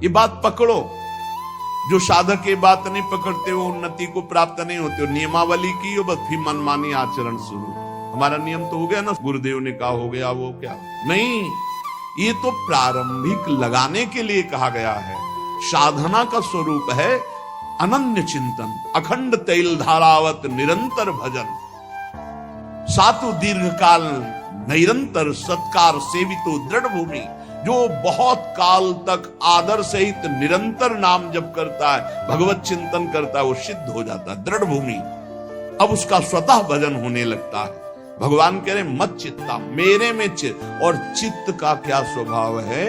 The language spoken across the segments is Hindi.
ये बात पकड़ो। जो साधक ये बात नहीं पकड़ते वो उन्नति को प्राप्त नहीं होते। नियमावली की बस फिर मनमानी आचरण शुरू। हमारा नियम तो हो गया ना, गुरुदेव ने कहा हो गया, वो क्या नहीं, ये तो प्रारंभिक लगाने के लिए कहा गया है। साधना का स्वरूप है अनन्य चिंतन, अखंड तैल धारावत निरंतर भजन, सातु दीर्घ काल निरंतर सत्कार सेवितो दृढ़ भूमि। जो बहुत काल तक आदर सहित निरंतर नाम जप करता है, भगवत चिंतन करता है, वो सिद्ध हो जाता है, दृढ़ भूमि। अब उसका स्वतः भजन होने लगता है। भगवान कह रहे मत चित्ता, मेरे में चित्त। और चित्त का क्या स्वभाव है,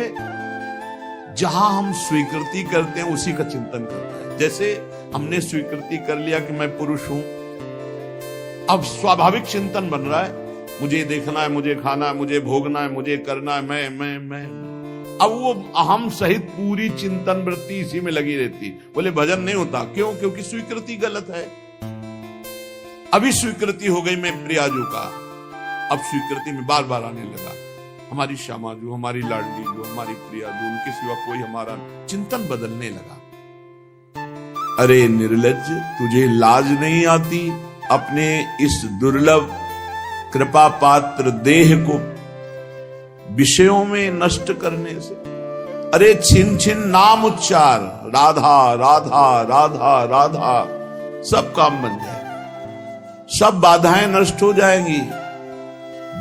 जहां हम स्वीकृति करते हैं उसी का चिंतन करता है। जैसे हमने स्वीकृति कर लिया कि मैं पुरुष हूं, अब स्वाभाविक चिंतन बन रहा है, मुझे देखना है, मुझे खाना है, मुझे भोगना है, मुझे करना है, मैं। अब वो अहम सहित पूरी चिंतन वृत्ति इसी में लगी रहती। बोले भजन नहीं होता, क्यों? क्योंकि स्वीकृति गलत है। अभी स्वीकृति हो गई मैं प्रियाजू का, अब स्वीकृति में बार बार आने लगा हमारी श्यामाजू, हमारी लाडली जो, हमारी प्रियाजू, उनके सिवा कोई हमारा चिंतन बदलने लगा। अरे निर्लज्ज, तुझे लाज नहीं आती अपने इस दुर्लभ कृपा पात्र देह को विषयों में नष्ट करने से? अरे छिन छिन नाम उच्चार, राधा राधा राधा राधा, सब काम बन जाए, सब बाधाएं नष्ट हो जाएंगी।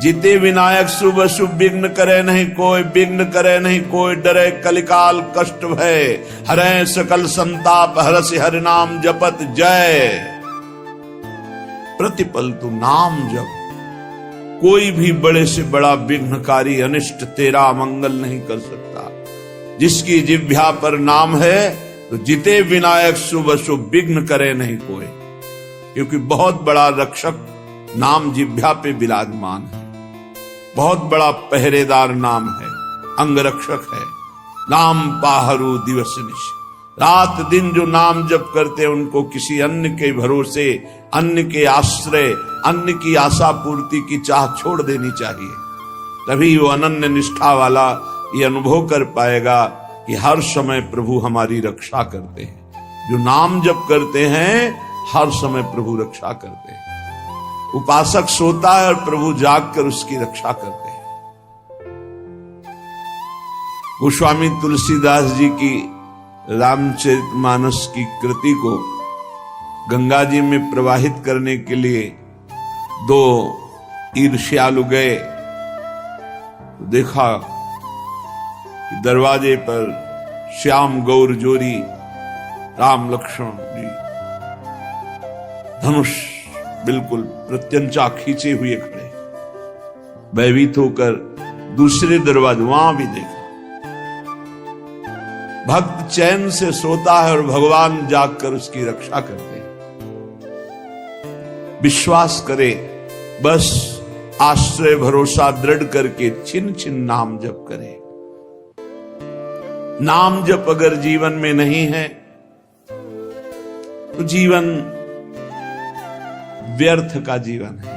जिते विनायक शुभ शुभ विघ्न करे नहीं कोई, विघ्न करे नहीं कोई, डरे कलिकाल कष्ट भय, हरे सकल संताप, हरस हरि नाम जपत जय। प्रतिपल तू नाम जप, कोई भी बड़े से बड़ा विघ्नकारी अनिष्ट तेरा मंगल नहीं कर सकता। जिसकी जिह्वा पर नाम है तो जिते विनायक शुभ शुभ विघ्न करे नहीं कोई, क्योंकि बहुत बड़ा रक्षक नाम जिह्वा पे विराजमान है, बहुत बड़ा पहरेदार नाम है, अंगरक्षक है। नाम पाहरू दिवस निश, रात दिन जो नाम जप करते हैं उनको किसी अन्य के भरोसे, अन्य के आश्रय, अन्य की आशा पूर्ति की चाह छोड़ देनी चाहिए। तभी वो अनन्य निष्ठा वाला ये अनुभव कर पाएगा कि हर समय प्रभु हमारी रक्षा करते हैं। जो नाम जप करते हैं हर समय प्रभु रक्षा करते हैं। उपासक सोता है और प्रभु जागकर उसकी रक्षा करते हैं। गोस्वामी तुलसीदास जी की रामचरितमानस की कृति को गंगा जी में प्रवाहित करने के लिए दो ईर्ष्यालु गए, तो देखा कि दरवाजे पर श्याम गौर जोरी राम लक्ष्मण जी धनुष बिल्कुल प्रत्यंचा खींचे हुए खड़े, भयभीत होकर दूसरे दरवाजे वहां भी देखा। भक्त चैन से सोता है और भगवान जागकर उसकी रक्षा करते हैं। विश्वास करे, बस आश्रय भरोसा दृढ़ करके छिन छिन नाम जप करे। नाम जप अगर जीवन में नहीं है तो जीवन व्यर्थ का जीवन है।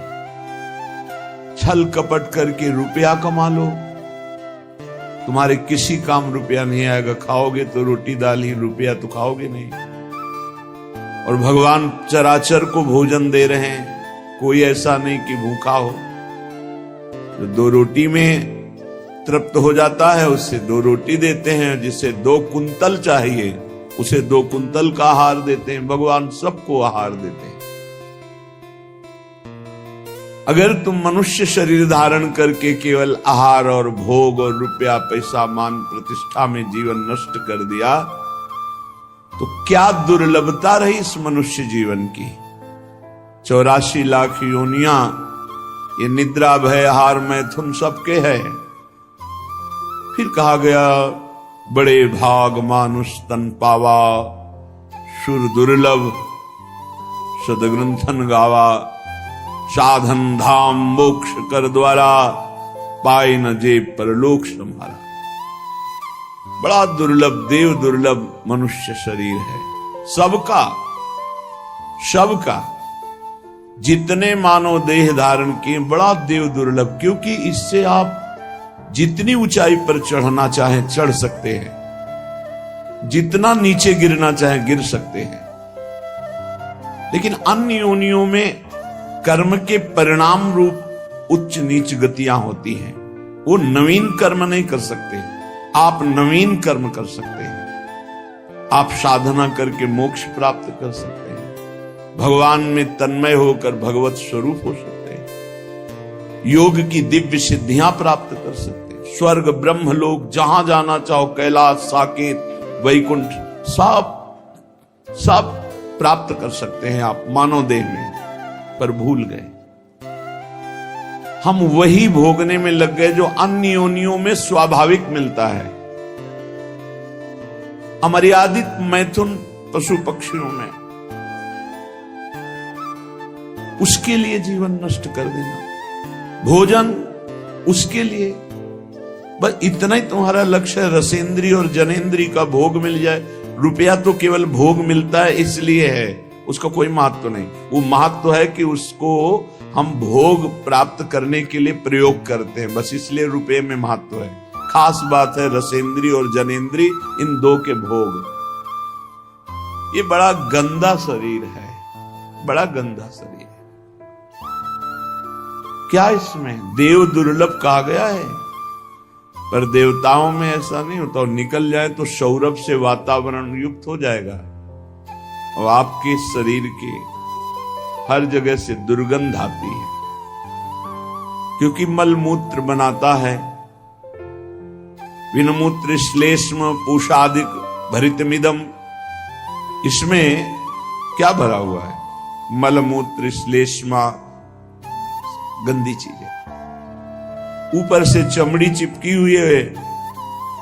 छल कपट करके रुपया कमा लो, तुम्हारे किसी काम रुपया नहीं आएगा। खाओगे तो रोटी दाल ही, रुपया तो खाओगे नहीं। और भगवान चराचर को भोजन दे रहे हैं, कोई ऐसा नहीं कि भूखा हो। जो दो रोटी में तृप्त हो जाता है उससे दो रोटी देते हैं, जिसे 2 कुंतल चाहिए उसे 2 कुंतल का आहार देते हैं। भगवान सबको आहार देते हैं। अगर तुम मनुष्य शरीर धारण करके केवल आहार और भोग और रुपया पैसा मान प्रतिष्ठा में जीवन नष्ट कर दिया तो क्या दुर्लभता रही इस मनुष्य जीवन की। 84 लाख योनियां, ये निद्रा भय आहार मैथुन सबके है। फिर कहा गया बड़े भाग मानुष तन पावा, सुर दुर्लभ सदग्रंथन गावा, साधन धाम मोक्ष कर द्वारा, पाए न जे परलोक संभारा। बड़ा दुर्लभ, देव दुर्लभ मनुष्य शरीर है सबका, सबका। जितने मानव देह धारण किए बड़ा देव दुर्लभ, क्योंकि इससे आप जितनी ऊंचाई पर चढ़ना चाहें चढ़ सकते हैं। जितना नीचे गिरना चाहे गिर सकते हैं। लेकिन अन्य योनियों में कर्म के परिणाम रूप उच्च नीच गतियां होती हैं। वो नवीन कर्म नहीं कर सकते, आप नवीन कर्म कर सकते हैं। आप साधना करके मोक्ष प्राप्त कर सकते हैं, भगवान में तन्मय होकर भगवत स्वरूप हो सकते हैं, योग की दिव्य सिद्धियां प्राप्त कर सकते हैं, स्वर्ग ब्रह्म लोक जहां जाना चाहो, कैलाश साकेत वैकुंठ सब प्राप्त कर सकते हैं आप मानव देह में। पर भूल गए, हम वही भोगने में लग गए जो अन्य योनियों में स्वाभाविक मिलता है। अमर्यादित मैथुन पशु पक्षियों में, उसके लिए जीवन नष्ट कर देना, भोजन उसके लिए, बस इतना ही तुम्हारा लक्ष्य है, रसेंद्री और जनेंद्री का भोग मिल जाए। रुपया तो केवल भोग मिलता है इसलिए है, उसका कोई महत्व नहीं। वो महत्व है कि उसको हम भोग प्राप्त करने के लिए प्रयोग करते हैं, बस इसलिए रुपये में महत्व है। खास बात है रसेंद्री और जनेंद्री, इन दो के भोग। ये बड़ा गंदा शरीर है, बड़ा गंदा शरीर है। क्या इसमें देव दुर्लभ कहा गया है, पर देवताओं में ऐसा नहीं होता। और निकल जाए तो सौरभ से वातावरण युक्त हो जाएगा और आपके शरीर के हर जगह से दुर्गंध आती है, क्योंकि मलमूत्र बनाता है। विनमूत्र श्लेष्म पूषादिक भरितमिदम, इसमें क्या भरा हुआ है? मलमूत्र श्लेष्मा, गंदी चीजें। ऊपर से चमड़ी चिपकी हुई है,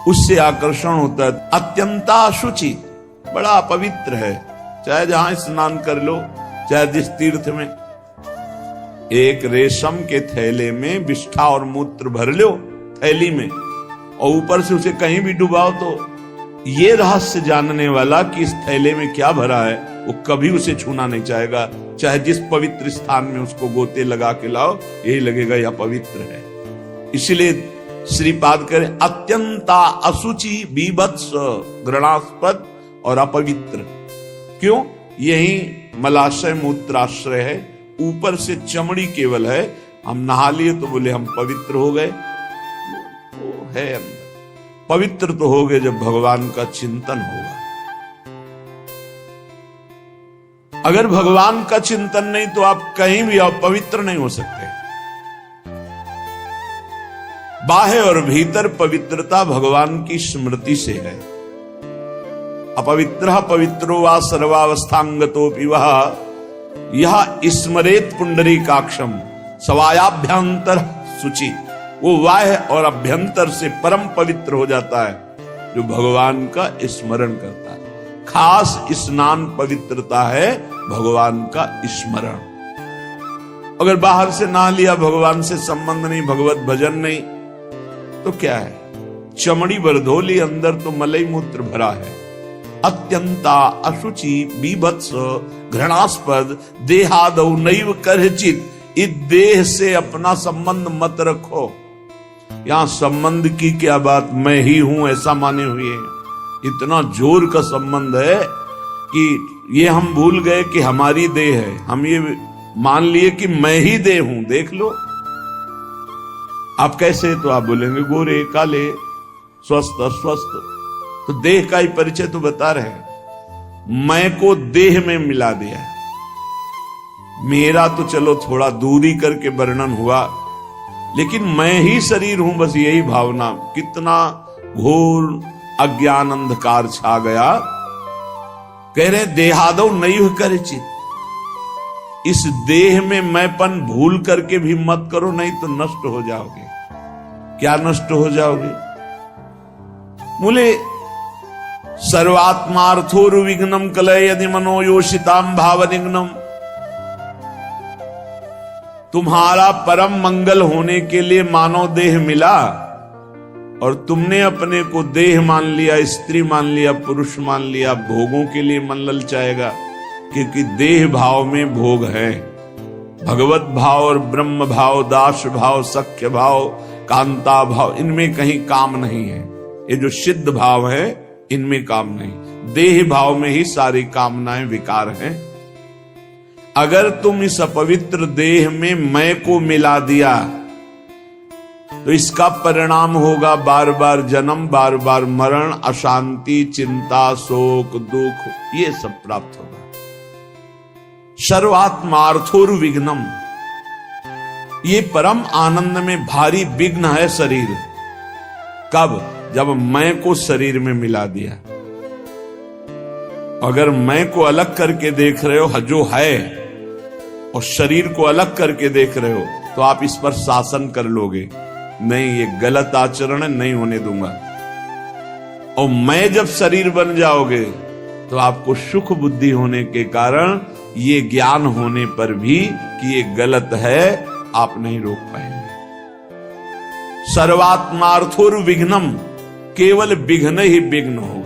उससे आकर्षण होता है। अत्यंता अशुचि, बड़ा अपवित्र है। चाहे जहां स्नान कर लो, चाहे जिस तीर्थ में, एक रेशम के थैले में विष्ठा और मूत्र भर लो थैली में, और ऊपर से उसे कहीं भी डुबाओ, तो ये रहस्य जानने वाला कि इस थैले में क्या भरा है, वो कभी उसे छूना नहीं चाहेगा। चाहे जिस पवित्र स्थान में उसको गोते लगा के लाओ, यही लगेगा यह पवित्र है। इसलिए श्रीपाद करें अत्यंता अशुचि बीभत्स घृणास्पद और अपवित्र। क्यों? यही मलाशय मूत्राश्रय है, ऊपर से चमड़ी केवल है। हम नहा लिए तो बोले हम पवित्र हो गए, वो है अंदर। पवित्र तो हो गए जब भगवान का चिंतन होगा। अगर भगवान का चिंतन नहीं तो आप कहीं भी पवित्र नहीं हो सकते। बाह्य और भीतर पवित्रता भगवान की स्मृति से है। अपवित्रः पवित्रो वा सर्वावस्थांगतोऽपि वः यह स्मरेत पुंडरीकाक्षम सवायाभ्यंतर शुचि। वो बाह्य और अभ्यंतर से परम पवित्र हो जाता है जो भगवान का स्मरण करता है। खास स्नान पवित्रता है भगवान का स्मरण। अगर बाहर से नहा लिया, भगवान से संबंध नहीं, भगवत भजन नहीं, तो क्या है? चमड़ी बरधोली, अंदर तो मलई मूत्र भरा है। अत्यंता अशुचि बीभत्स घृणास्पद देहादौ नैव करचित। इस देह से अपना संबंध मत रखो। यहां संबंध की क्या बात, मैं ही हूं ऐसा माने हुए हैं। इतना जोर का संबंध है कि ये हम भूल गए कि हमारी देह है। हम ये मान लिए कि मैं ही देह हूं। देख लो आप कैसे, तो आप बोलेंगे गोरे काले स्वस्थ अस्वस्थ, तो देह का ही परिचय तो बता रहे हैं। मैं को देह में मिला दिया। मेरा तो चलो थोड़ा दूरी करके वर्णन हुआ, लेकिन मैं ही शरीर हूं, बस यही भावना। कितना घोर अज्ञान अंधकार छा गया। कह रहे देहादौ नैव करचित। इस देह में मैंपन भूल करके भी मत करो, नहीं तो नष्ट हो जाओगे। क्या नष्ट हो जाओगे? बोले सर्वात्मार्थोरुविघ्नम कलय यदि मनोयोषिताम भावनिघ्नम। तुम्हारा परम मंगल होने के लिए मानव देह मिला और तुमने अपने को देह मान लिया, स्त्री मान लिया, पुरुष मान लिया। भोगों के लिए मन ललचाएगा, क्योंकि देह भाव में भोग है। भगवत भाव और ब्रह्म भाव, दास भाव, सख्य भाव, कांता भाव, इनमें कहीं काम नहीं है। ये जो सिद्ध भाव है इनमें काम नहीं। देह भाव में ही सारी कामनाएं विकार हैं। अगर तुम इस अपवित्र देह में मैं को मिला दिया तो इसका परिणाम होगा बार बार जन्म, बार बार मरण, अशांति, चिंता, शोक, दुख, ये सब प्राप्त होगा। सर्वात्मार्थोर विघ्नम, ये परम आनंद में भारी विघ्न है शरीर। कब? जब मैं को शरीर में मिला दिया। अगर मैं को अलग करके देख रहे हो जो है और शरीर को अलग करके देख रहे हो तो आप इस पर शासन कर लोगे, नहीं ये गलत आचरण है, नहीं होने दूंगा। और मैं जब शरीर बन जाओगे तो आपको सुख बुद्धि होने के कारण ये ज्ञान होने पर भी कि ये गलत है आप नहीं रोक पाएंगे। सर्वात्मार्थोर विघ्नम, केवल विघ्न ही विघ्न होगा।